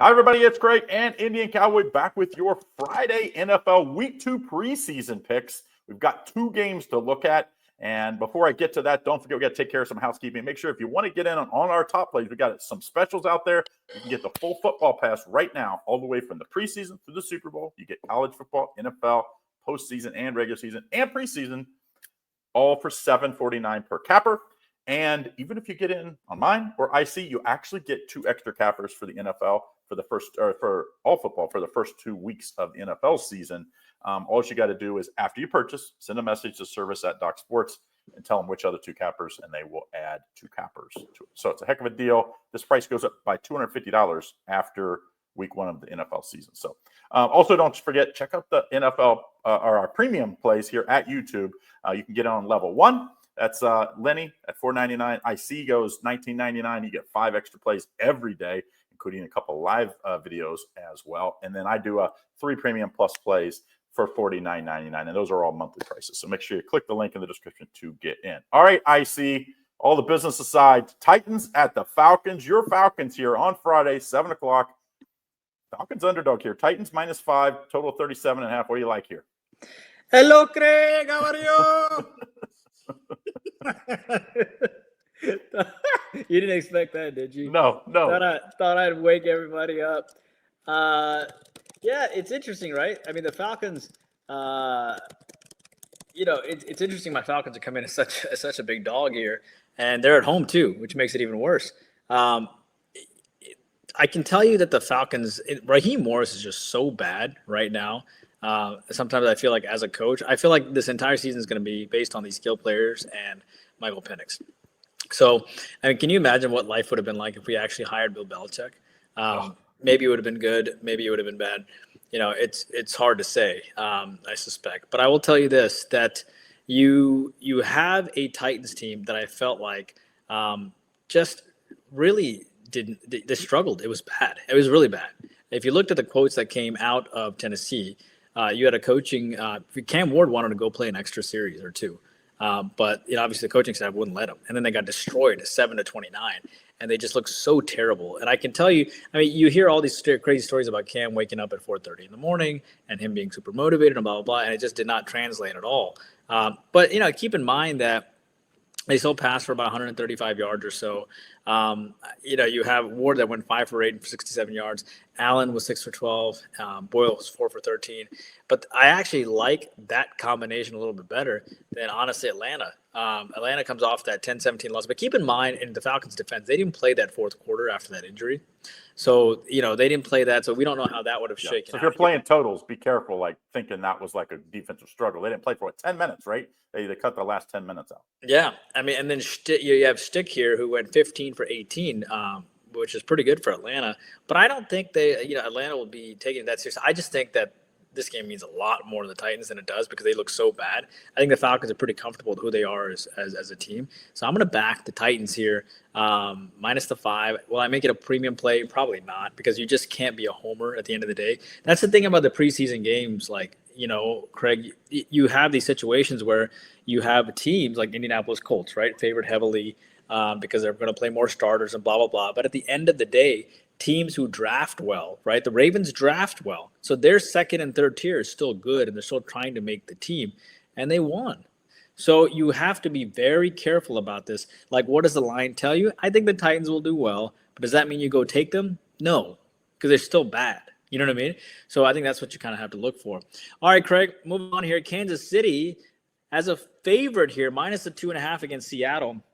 Hi, everybody. It's Craig and Indian Cowboy back with your Friday NFL Week 2 preseason picks. We've got 2 games to look at. And before I get to that, don't forget we got to take care of some housekeeping. Make sure if you want to get in on our top plays, we got some specials out there. You can get the full football pass right now, all the way from the preseason through the Super Bowl. You get college football, NFL, postseason, and regular season, and preseason, all for $7.49 per capper. And even if you get in on mine or IC, you actually get 2 extra cappers for the NFL for the first, or for all football for the first 2 weeks of the NFL season. All you got to do is after you purchase, send a message to service@DocSports and tell them which other 2 cappers, and they will add 2 cappers to it. So it's a heck of a deal. This price goes up by $250 after week 1 of the NFL season. So also don't forget, check out the NFL or our premium plays here at YouTube. You can get on level 1. That's Lenny at $4.99. IC goes $19.99. You get 5 extra plays every day, including a couple live videos as well. And then I do 3 premium plus plays for $49.99. And those are all monthly prices. So make sure you click the link in the description to get in. All right, IC, all the business aside, Titans at the Falcons. Your Falcons here on Friday, 7 o'clock. Falcons underdog here. Titans -5, total 37.5. What do you like here? Hello, Craig. How are you? You didn't expect that, did you? No. Thought I'd wake everybody up. Yeah, it's interesting, right? I mean, the Falcons. It's interesting. My Falcons are coming in as such a big dog here, and they're at home too, which makes it even worse. I can tell you that the Falcons, Raheem Morris is just so bad right now. Sometimes I feel like as a coach, I feel like this entire season is going to be based on these skill players and Michael Penix. So, I mean, can you imagine what life would have been like if we actually hired Bill Belichick? Maybe it would have been good. Maybe it would have been bad. It's hard to say, I suspect. But I will tell you this, that you have a Titans team that I felt like just really they struggled. It was bad. It was really bad. If you looked at the quotes that came out of Tennessee, you had a coaching Cam Ward wanted to go play an extra series or 2. But obviously the coaching staff wouldn't let him. And then they got destroyed 7-29. And they just look so terrible. And I can tell you, I mean, you hear all these crazy stories about Cam waking up at 4:30 in the morning and him being super motivated and blah, blah, blah. And it just did not translate at all. But keep in mind that they still passed for about 135 yards or so. You have Ward that went 5 for 8 for 67 yards. Allen was 6 for 12. Boyle was 4 for 13. But I actually like that combination a little bit better than, honestly, Atlanta. Atlanta comes off that 10-17 loss. But keep in mind, in the Falcons' defense, they didn't play that 4th quarter after that injury. So, they didn't play that. So we don't know how that would have shaken out. So if you're playing totals, be careful, like thinking that was like a defensive struggle. They didn't play for 10 minutes, right? They cut the last 10 minutes out. Yeah. I mean, and then you have Stick here who went 15 for 18, which is pretty good for Atlanta. But I don't think Atlanta will be taking that seriously. I just think that this game means a lot more to the Titans than it does because they look so bad. I think the Falcons are pretty comfortable with who they are as a team. So I'm going to back the Titans here, minus the 5. Will I make it a premium play? Probably not, because you just can't be a homer at the end of the day. That's the thing about the preseason games. Like, Craig, you have these situations where you have teams like Indianapolis Colts, right, favored heavily because they're going to play more starters and blah, blah, blah. But at the end of the day, teams who draft well, right? The Ravens draft well. So their 2nd and 3rd tier is still good, and they're still trying to make the team, and they won. So you have to be very careful about this. Like, what does the line tell you? I think the Titans will do well, but does that mean you go take them? No, because they're still bad. You know what I mean? So I think that's what you kind of have to look for. All right, Craig, moving on here. Kansas City as a favorite here, minus the 2.5 against Seattle.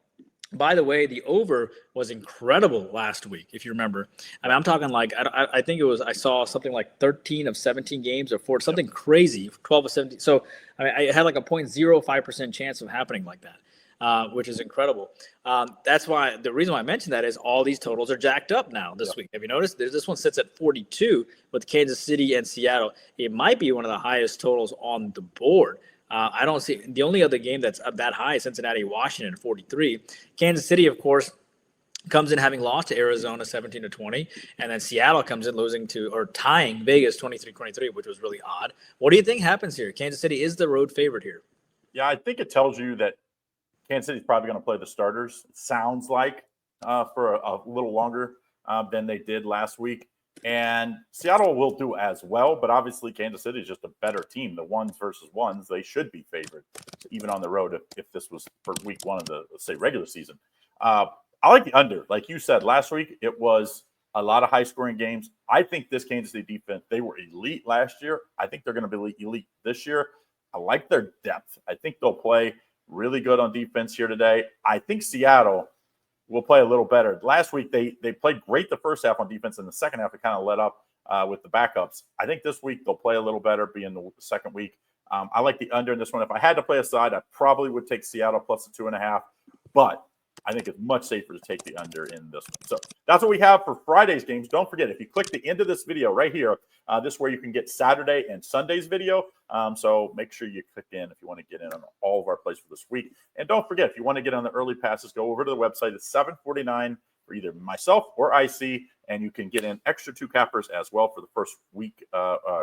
By the way, the over was incredible last week, if you remember. I mean, I'm talking like, I think it was, I saw something like 13 of 17 games or 4, something crazy, 12 of 17. So, I mean, I had like a 0.05% chance of happening like that, which is incredible. That's why, the reason why I mentioned that is all these totals are jacked up now this week. Have you noticed? This one sits at 42 with Kansas City and Seattle. It might be one of the highest totals on the board. I don't see the only other game that's that high is Cincinnati, Washington, 43. Kansas City, of course, comes in having lost to Arizona 17-20, and then Seattle comes in losing to or tying Vegas 23-23, which was really odd. What do you think happens here? Kansas City is the road favorite here. Yeah, I think it tells you that Kansas City's probably going to play the starters. It sounds like for a little longer than they did last week. And Seattle will do as well, but obviously Kansas City is just a better team. The ones versus ones, they should be favored, even on the road if this was for week one of the, let's say, regular season. I like the under. Like you said, last week it was a lot of high-scoring games. I think this Kansas City defense, they were elite last year. I think they're going to be elite this year. I like their depth. I think they'll play really good on defense here today. I think Seattle will play a little better. Last week, they played great the first half on defense. In the second half, it kind of let up with the backups. I think this week they'll play a little better, being the second week. I like the under in this one. If I had to play a side, I probably would take Seattle plus the 2.5. But I think it's much safer to take the under in this one. So that's what we have for Friday's games. Don't forget, if you click the end of this video right here, this is where you can get Saturday and Sunday's video. So make sure you click in if you want to get in on all of our plays for this week. And don't forget, if you want to get on the early passes, go over to the website. It's $7.49 for either myself or IC, and you can get in extra 2 cappers as well for the first week,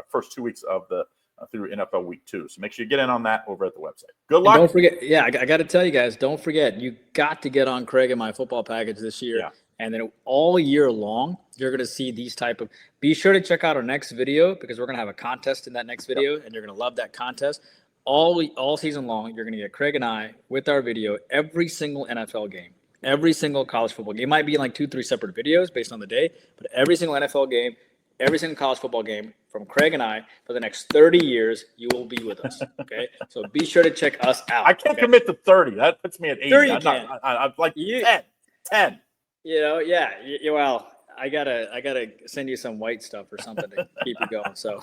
first 2 weeks of the through NFL Week 2. So make sure you get in on that over at the website. Good luck. And don't forget, I got to tell you guys, don't forget, you got to get on Craig and my football package this year. Yeah. And then all year long, you're going to see these type of – be sure to check out our next video because we're going to have a contest in that next video, and you're going to love that contest. All season long, you're going to get Craig and I with our video every single NFL game, every single college football game. It might be in like 2-3 separate videos based on the day, but every single NFL game, every single college football game from Craig and I for the next 30 years, you will be with us. Okay, so be sure to check us out. I can't commit to 30. That puts me at 80. 30 I'm like 10. You know, yeah. Well, I gotta send you some white stuff or something to keep you going. So,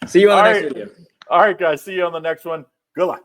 see you on the next video. All right, guys. See you on the next one. Good luck.